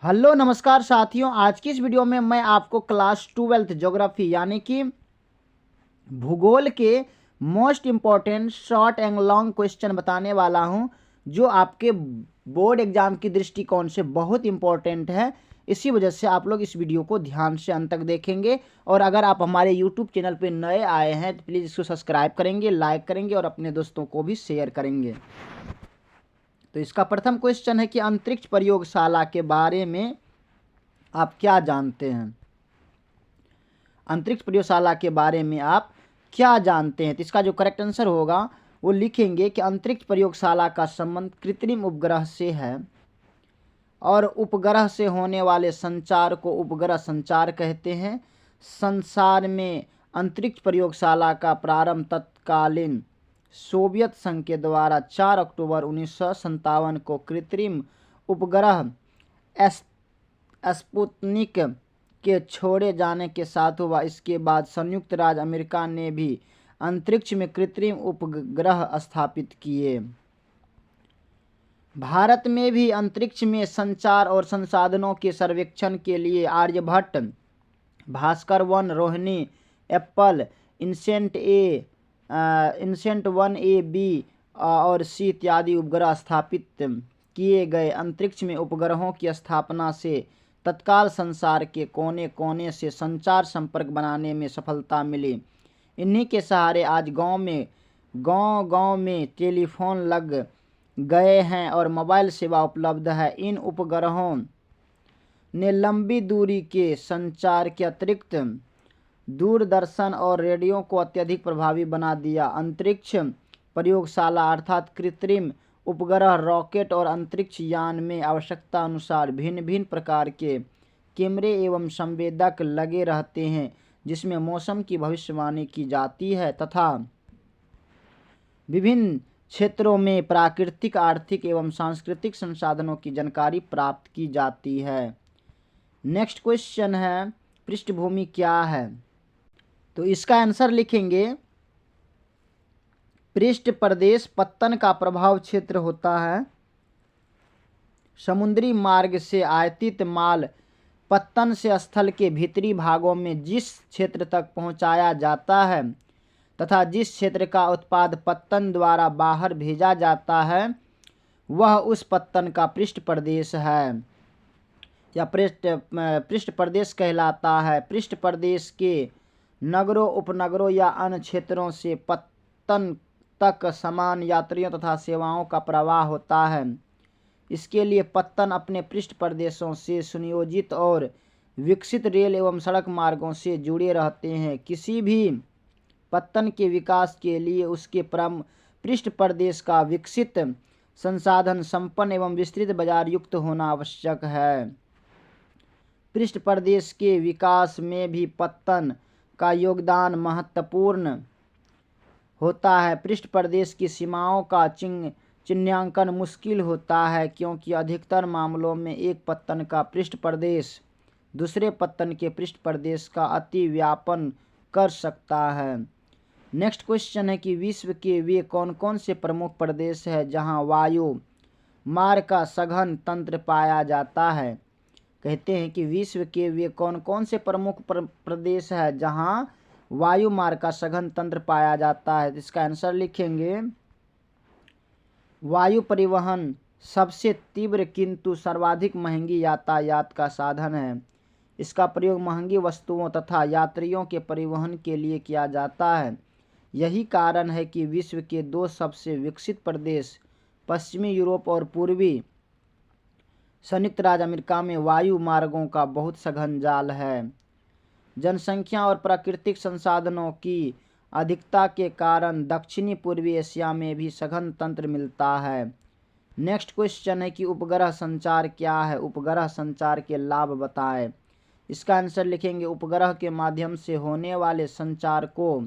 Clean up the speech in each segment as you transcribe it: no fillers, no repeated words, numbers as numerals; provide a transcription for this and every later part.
Hello नमस्कार साथियों। आज की इस वीडियो में मैं आपको क्लास 12th ज्योग्राफी यानी कि भूगोल के most important short and long question बताने वाला हूं, जो आपके बोर्ड एग्जाम की दृष्टिकोण से बहुत इम्पॉर्टेंट है। इसी वजह से आप लोग इस वीडियो को ध्यान से अंत तक देखेंगे। और अगर आप हमारे यूट्यूब चैनल पर नए आए हैं तो प्लीज़ इसको सब्सक्राइब करेंगे, लाइक करेंगे और अपने दोस्तों को भी शेयर करेंगे। तो इसका प्रथम क्वेश्चन है कि अंतरिक्ष प्रयोगशाला के बारे में आप क्या जानते हैं। अंतरिक्ष प्रयोगशाला के बारे में आप क्या जानते हैं। तो इसका जो करेक्ट आंसर होगा वो लिखेंगे कि अंतरिक्ष प्रयोगशाला का संबंध कृत्रिम उपग्रह से है और उपग्रह से होने वाले संचार को उपग्रह संचार कहते हैं। संसार में अंतरिक्ष प्रयोगशाला का प्रारंभ तत्कालीन सोवियत संघ के द्वारा 4 अक्टूबर 1957 को कृत्रिम उपग्रह स्पुतनिक के छोड़े जाने के साथ हुआ। इसके बाद संयुक्त राज्य अमेरिका ने भी अंतरिक्ष में कृत्रिम उपग्रह स्थापित किए। भारत में भी अंतरिक्ष में संचार और संसाधनों के सर्वेक्षण के लिए Aryabhata, Bhaskara 1, Rohini, Apple, INSAT 1A, B और C इत्यादि उपग्रह स्थापित किए गए। अंतरिक्ष में उपग्रहों की स्थापना से तत्काल संसार के कोने कोने से संचार संपर्क बनाने में सफलता मिली। इन्हीं के सहारे आज गांव में टेलीफोन लग गए हैं और मोबाइल सेवा उपलब्ध है। इन उपग्रहों ने लंबी दूरी के संचार के अतिरिक्त दूरदर्शन और रेडियो को अत्यधिक प्रभावी बना दिया। अंतरिक्ष प्रयोगशाला अर्थात कृत्रिम उपग्रह, रॉकेट और अंतरिक्ष यान में आवश्यकता अनुसार भिन्न भिन्न प्रकार के कैमरे एवं संवेदक लगे रहते हैं, जिसमें मौसम की भविष्यवाणी की जाती है तथा विभिन्न क्षेत्रों में प्राकृतिक, आर्थिक एवं सांस्कृतिक संसाधनों की जानकारी प्राप्त की जाती है। नेक्स्ट क्वेश्चन है पृष्ठभूमि क्या है। तो इसका आंसर लिखेंगे पृष्ठ प्रदेश पत्तन का प्रभाव क्षेत्र होता है। समुद्री मार्ग से आयातित माल पत्तन से स्थल के भीतरी भागों में जिस क्षेत्र तक पहुंचाया जाता है तथा जिस क्षेत्र का उत्पाद पत्तन द्वारा बाहर भेजा जाता है वह उस पत्तन का पृष्ठ प्रदेश है या पृष्ठ प्रदेश कहलाता है। पृष्ठ प्रदेश के नगरों, उपनगरों या अन्य क्षेत्रों से पत्तन तक समान यात्रियों तथा सेवाओं का प्रवाह होता है। इसके लिए पत्तन अपने पृष्ठ प्रदेशों से सुनियोजित और विकसित रेल एवं सड़क मार्गों से जुड़े रहते हैं। किसी भी पत्तन के विकास के लिए उसके पृष्ठ प्रदेश का विकसित, संसाधन संपन्न एवं विस्तृत बाजार युक्त होना आवश्यक है। पृष्ठ प्रदेश के विकास में भी पत्तन का योगदान महत्वपूर्ण होता है। पृष्ठ प्रदेश की सीमाओं का चिन्हांकन मुश्किल होता है, क्योंकि अधिकतर मामलों में एक पत्तन का पृष्ठ प्रदेश दूसरे पत्तन के पृष्ठ प्रदेश का अति व्यापन कर सकता है। नेक्स्ट क्वेश्चन है कि विश्व के वे कौन कौन से प्रमुख प्रदेश हैं जहां वायु मार्ग का सघन तंत्र पाया जाता है। कहते हैं कि विश्व के वे कौन कौन से प्रमुख प्रदेश हैं जहां वायु मार्ग का सघन तंत्र पाया जाता है। इसका आंसर लिखेंगे वायु परिवहन सबसे तीव्र किंतु सर्वाधिक महंगी यातायात का साधन है। इसका प्रयोग महंगी वस्तुओं तथा यात्रियों के परिवहन के लिए किया जाता है। यही कारण है कि विश्व के दो सबसे विकसित प्रदेश पश्चिमी यूरोप और पूर्वी संयुक्त राज्य अमेरिका में वायु मार्गों का बहुत सघन जाल है। जनसंख्या और प्राकृतिक संसाधनों की अधिकता के कारण दक्षिणी पूर्वी एशिया में भी सघन तंत्र मिलता है। नेक्स्ट क्वेश्चन है कि उपग्रह संचार क्या है। उपग्रह संचार के लाभ बताएं। इसका आंसर लिखेंगे उपग्रह के माध्यम से होने वाले संचार को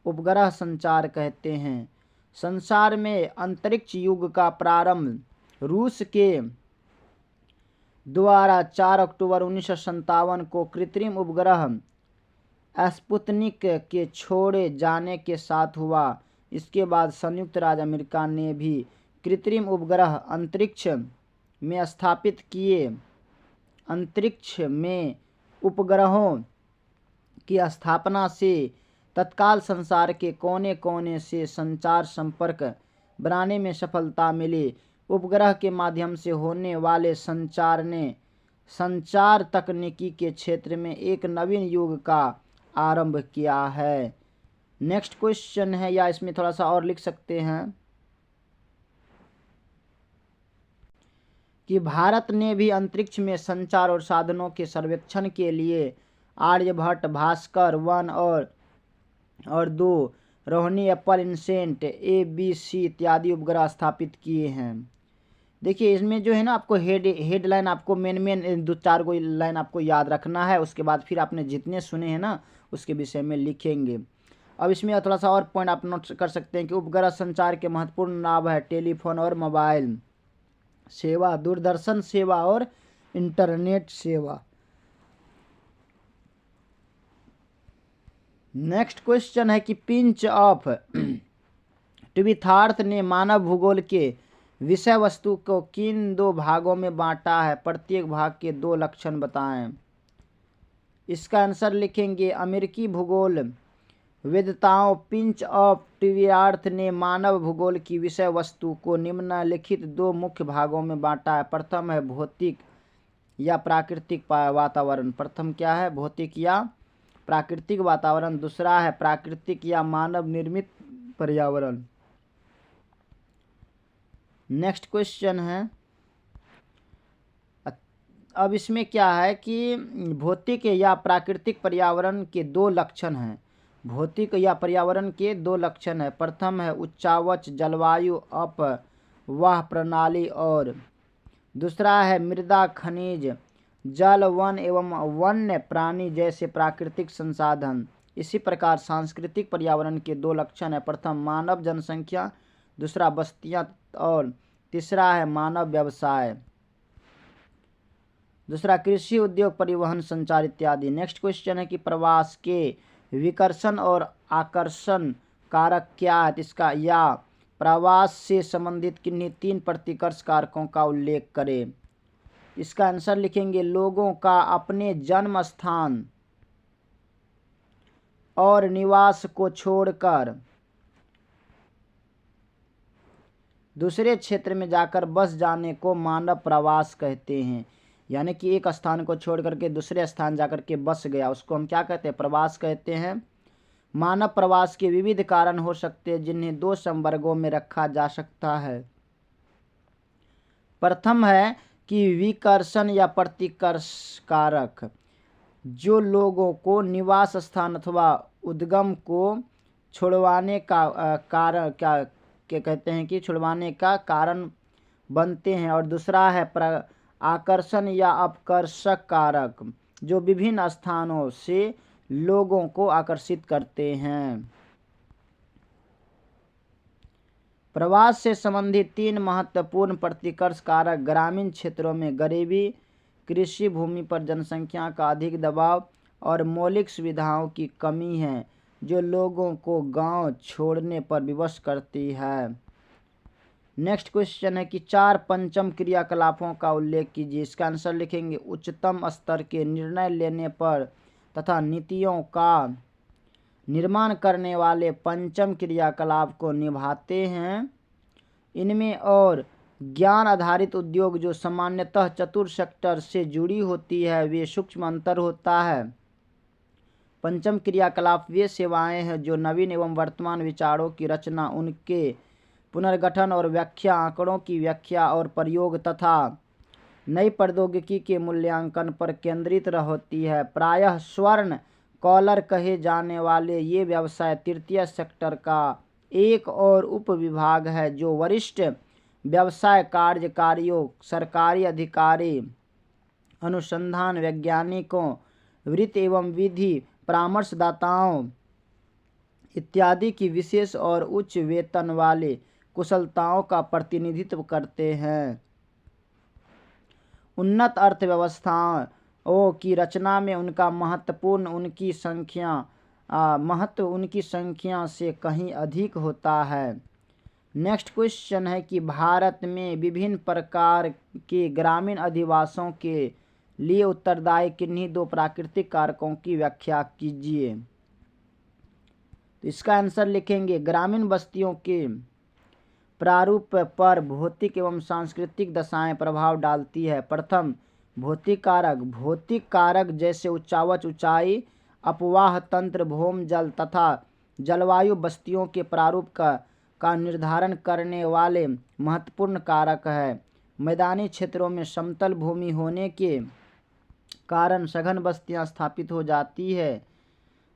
उपग्रह संचार कहते हैं। संसार में अंतरिक्ष युग का प्रारंभ रूस के द्वारा 4 अक्टूबर 1957 को कृत्रिम उपग्रह स्पुतनिक के छोड़े जाने के साथ हुआ। इसके बाद संयुक्त राज्य अमेरिका ने भी कृत्रिम उपग्रह अंतरिक्ष में स्थापित किए। अंतरिक्ष में उपग्रहों की स्थापना से तत्काल संसार के कोने कोने से संचार संपर्क बनाने में सफलता मिली। उपग्रह के माध्यम से होने वाले संचार ने संचार तकनीकी के क्षेत्र में एक नवीन युग का आरंभ किया है। नेक्स्ट क्वेश्चन है, या इसमें थोड़ा सा और लिख सकते हैं कि भारत ने भी अंतरिक्ष में संचार और साधनों के सर्वेक्षण के लिए आर्यभट्ट, भास्कर 1 और 2, रोहिणी, एप्पल इनसेंट, ABC इत्यादि उपग्रह स्थापित किए हैं। देखिए इसमें जो है ना, आपको हेडलाइन आपको मेन 2-4 को लाइन आपको याद रखना है। उसके बाद फिर आपने जितने सुने हैं ना उसके विषय में लिखेंगे। अब इसमें थोड़ा सा और पॉइंट आप नोट कर सकते हैं कि उपग्रह संचार के महत्वपूर्ण लाभ है टेलीफोन और मोबाइल सेवा, दूरदर्शन सेवा और इंटरनेट सेवा। नेक्स्ट क्वेश्चन है कि पिंच ऑफ ट्विथार्थ ने मानव भूगोल के विषय वस्तु को किन 2 भागों में बांटा है? प्रत्येक भाग के 2 लक्षण बताएं। इसका आंसर लिखेंगे अमेरिकी भूगोल वेदताओं पिंच ऑफ ट्विथार्थ ने मानव भूगोल की विषय वस्तु को निम्नलिखित 2 मुख्य भागों में बांटा है। प्रथम है भौतिक या प्राकृतिक वातावरण। प्रथम क्या है? भौतिक या प्राकृतिक वातावरण। दूसरा है प्राकृतिक या मानव निर्मित पर्यावरण। नेक्स्ट क्वेश्चन है, अब इसमें क्या है कि भौतिक या प्राकृतिक पर्यावरण के 2 लक्षण हैं। भौतिक या पर्यावरण के 2 लक्षण है। प्रथम है उच्चावच जलवायु अपवाह प्रणाली और दूसरा है मृदा, खनिज, जल, वन एवं वन्य प्राणी जैसे प्राकृतिक संसाधन। इसी प्रकार सांस्कृतिक पर्यावरण के 2 लक्षण है। प्रथम मानव जनसंख्या, दूसरा बस्तियां और तीसरा है मानव व्यवसाय। दूसरा कृषि, उद्योग, परिवहन, संचार इत्यादि। नेक्स्ट क्वेश्चन है कि प्रवास के विकर्षण और आकर्षण कारक क्या है? इसका या प्रवास से संबंधित किन्हीं 3 प्रतिकर्ष कारकों का उल्लेख करें। इसका आंसर लिखेंगे लोगों का अपने जन्म स्थान और निवास को छोड़कर दूसरे क्षेत्र में जाकर बस जाने को मानव प्रवास कहते हैं। यानी कि एक स्थान को छोड़ करके दूसरे स्थान जाकर के बस गया, उसको हम क्या कहते हैं? प्रवास कहते हैं। मानव प्रवास के विविध कारण हो सकते हैं जिन्हें 2 संवर्गों में रखा जा सकता है। प्रथम है कि विकर्षण या प्रतिकर्ष कारक, जो लोगों को निवास स्थान अथवा उद्गम को छुड़वाने का कारण क्या कहते हैं कि छुड़वाने का कारण बनते हैं। और दूसरा है आकर्षण या अपकर्षक कारक, जो विभिन्न स्थानों से लोगों को आकर्षित करते हैं। प्रवास से संबंधित 3 महत्वपूर्ण प्रतिकर्ष कारक ग्रामीण क्षेत्रों में गरीबी, कृषि भूमि पर जनसंख्या का अधिक दबाव और मौलिक सुविधाओं की कमी है, जो लोगों को गांव छोड़ने पर विवश करती है। नेक्स्ट क्वेश्चन है कि 4 पंचम क्रियाकलापों का उल्लेख कीजिए। इसका आंसर लिखेंगे उच्चतम स्तर के निर्णय लेने पर तथा नीतियों का निर्माण करने वाले पंचम क्रियाकलाप को निभाते हैं। इनमें और ज्ञान आधारित उद्योग जो सामान्यतः चतुर सेक्टर से जुड़ी होती है, वे सूक्ष्म अंतर होता है। पंचम क्रियाकलाप वे सेवाएं हैं जो नवीन एवं वर्तमान विचारों की रचना, उनके पुनर्गठन और व्याख्या, आंकड़ों की व्याख्या और प्रयोग तथा नई प्रौद्योगिकी के मूल्यांकन पर केंद्रित होती है। प्रायः स्वर्ण कॉलर कहे जाने वाले ये व्यवसाय तृतीय सेक्टर का एक और उपविभाग है, जो वरिष्ठ व्यवसाय कार्यकारियों, सरकारी अधिकारी, अनुसंधान वैज्ञानिकों, वित्त एवं विधि परामर्शदाताओं इत्यादि की विशेष और उच्च वेतन वाले कुशलताओं का प्रतिनिधित्व करते हैं। उन्नत अर्थव्यवस्थाओं की रचना में उनका महत्व उनकी संख्या से कहीं अधिक होता है। नेक्स्ट क्वेश्चन है कि भारत में विभिन्न प्रकार के ग्रामीण अधिवासों के लिए उत्तरदायी किन्हीं दो प्राकृतिक कारकों की व्याख्या कीजिए। तो इसका आंसर लिखेंगे, ग्रामीण बस्तियों के प्रारूप पर भौतिक एवं सांस्कृतिक दशाएं प्रभाव डालती है। प्रथम, भौतिक कारक। भौतिक कारक जैसे उच्चावच, ऊंचाई, अपवाह तंत्र, भौम जल तथा जलवायु बस्तियों के प्रारूप का निर्धारण करने वाले महत्वपूर्ण कारक है। मैदानी क्षेत्रों में समतल भूमि होने के कारण सघन बस्तियां स्थापित हो जाती है।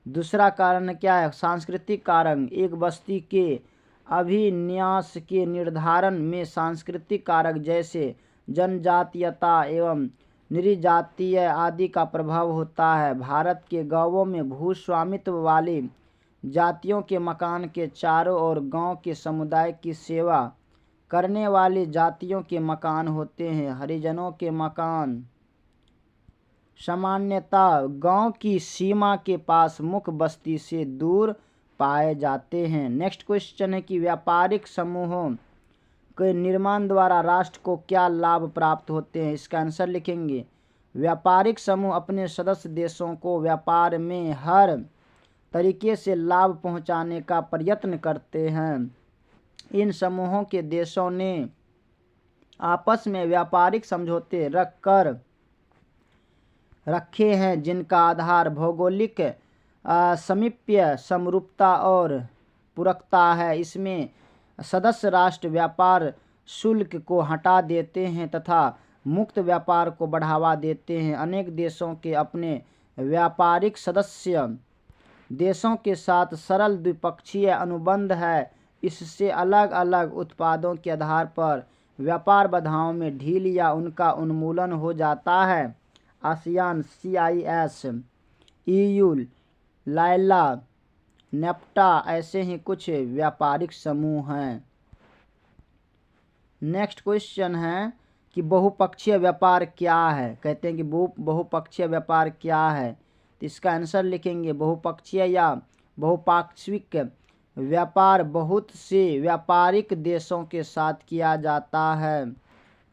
दूसरा कारण क्या है? सांस्कृतिक कारण। एक बस्ती के अभिन्यास के निर्धारण में सांस्कृतिक कारक जैसे जनजातीयता एवं नृजातीय आदि का प्रभाव होता है। भारत के गांवों में भूस्वामित्व वाली जातियों के मकान के चारों ओर गांव के समुदाय की सेवा करने वाली जातियों के मकान होते हैं। हरिजनों के मकान सामान्यतः गांव की सीमा के पास मुख्य बस्ती से दूर पाए जाते हैं। नेक्स्ट क्वेश्चन है कि व्यापारिक समूहों के निर्माण द्वारा राष्ट्र को क्या लाभ प्राप्त होते हैं? इसका आंसर लिखेंगे, व्यापारिक समूह अपने सदस्य देशों को व्यापार में हर तरीके से लाभ पहुंचाने का प्रयत्न करते हैं। इन समूहों के देशों ने आपस में व्यापारिक समझौते रखे हैं जिनका आधार भौगोलिक समीप्य, समरूपता और पूरकता है। इसमें सदस्य राष्ट्र व्यापार शुल्क को हटा देते हैं तथा मुक्त व्यापार को बढ़ावा देते हैं। अनेक देशों के अपने व्यापारिक सदस्य देशों के साथ सरल द्विपक्षीय अनुबंध है। इससे अलग अलग उत्पादों के आधार पर व्यापार बाधाओं में ढील या उनका उन्मूलन हो जाता है। ASEAN, CIS, EU, Laila, NEFTA ऐसे ही कुछ व्यापारिक समूह हैं। नेक्स्ट क्वेश्चन है कि बहुपक्षीय व्यापार क्या है? कहते हैं कि बहुपक्षीय व्यापार क्या है? तो इसका आंसर लिखेंगे, बहुपक्षीय या बहुपाक्षिक व्यापार बहुत से व्यापारिक देशों के साथ किया जाता है।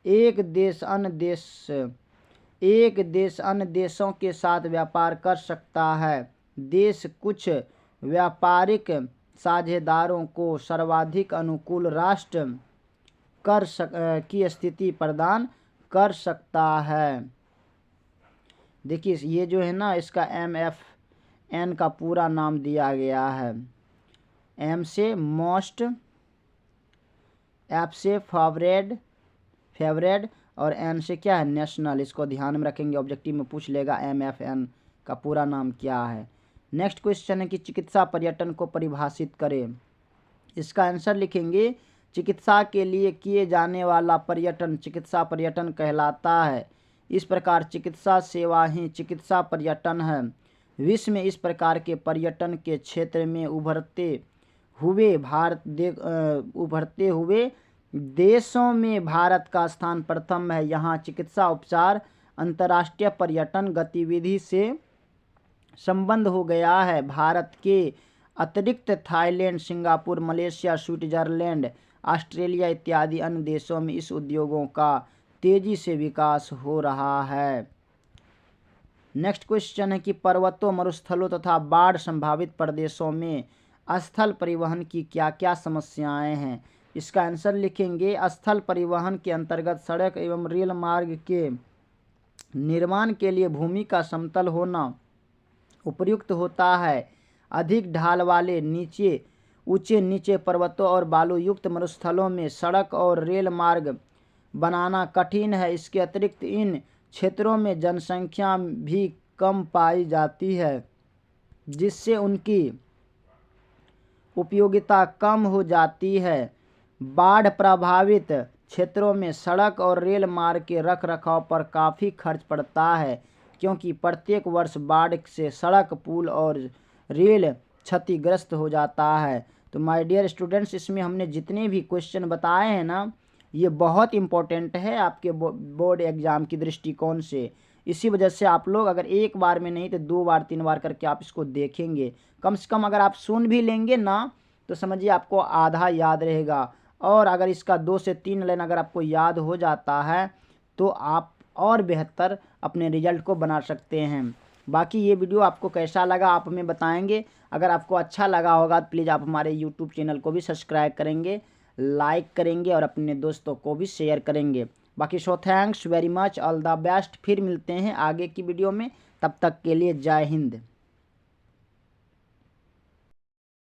एक देश अन्य देशों के साथ व्यापार कर सकता है। देश कुछ व्यापारिक साझेदारों को सर्वाधिक अनुकूल राष्ट्र की स्थिति प्रदान कर सकता है। देखिए ये जो है ना, इसका MFN का पूरा नाम दिया गया है। M से मोस्ट, F से फेवरेट और N से क्या है? नेशनल। इसको ध्यान में रखेंगे, ऑब्जेक्टिव में पूछ लेगा MFN का पूरा नाम क्या है। नेक्स्ट क्वेश्चन है कि चिकित्सा पर्यटन को परिभाषित करें। इसका आंसर लिखेंगे, चिकित्सा के लिए किए जाने वाला पर्यटन चिकित्सा पर्यटन कहलाता है। इस प्रकार चिकित्सा सेवा ही चिकित्सा पर्यटन है। विश्व में इस प्रकार के पर्यटन के क्षेत्र में उभरते हुए देशों में भारत का स्थान प्रथम है। यहाँ चिकित्सा उपचार अंतर्राष्ट्रीय पर्यटन गतिविधि से संबंध हो गया है। भारत के अतिरिक्त Thailand, Singapore, Malaysia, Switzerland, Australia इत्यादि अन्य देशों में इस उद्योगों का तेजी से विकास हो रहा है। नेक्स्ट क्वेश्चन है कि पर्वतों, मरुस्थलों तथा बाढ़ संभावित प्रदेशों में स्थल परिवहन की क्या क्या समस्याएं हैं? इसका आंसर लिखेंगे, स्थल परिवहन के अंतर्गत सड़क एवं रेल मार्ग के निर्माण के लिए भूमि का समतल होना उपयुक्त होता है। अधिक ढाल वाले ऊंचे नीचे पर्वतों और बालू युक्त मरुस्थलों में सड़क और रेल मार्ग बनाना कठिन है। इसके अतिरिक्त इन क्षेत्रों में जनसंख्या भी कम पाई जाती है, जिससे उनकी उपयोगिता कम हो जाती है। बाढ़ प्रभावित क्षेत्रों में सड़क और रेल मार्ग के रखरखाव पर काफ़ी खर्च पड़ता है, क्योंकि प्रत्येक वर्ष बाढ़ से सड़क, पुल और रेल क्षतिग्रस्त हो जाता है। तो माय डियर स्टूडेंट्स, इसमें हमने जितने भी क्वेश्चन बताए हैं ना, ये बहुत इम्पोर्टेंट है आपके बोर्ड एग्ज़ाम की दृष्टिकोण से। इसी वजह से आप लोग अगर एक बार में नहीं तो 2 बार 3 बार करके आप इसको देखेंगे। कम से कम अगर आप सुन भी लेंगे ना तो समझिए आपको आधा याद रहेगा। और अगर इसका 2 से 3 लाइन अगर आपको याद हो जाता है तो आप और बेहतर अपने रिजल्ट को बना सकते हैं। बाकी ये वीडियो आपको कैसा लगा आप हमें बताएंगे। अगर आपको अच्छा लगा होगा तो प्लीज़ आप हमारे यूट्यूब चैनल को भी सब्सक्राइब करेंगे, लाइक करेंगे और अपने दोस्तों को भी शेयर करेंगे। बाकी thanks very much, all the best. फिर मिलते हैं आगे की वीडियो में, तब तक के लिए जय हिंद।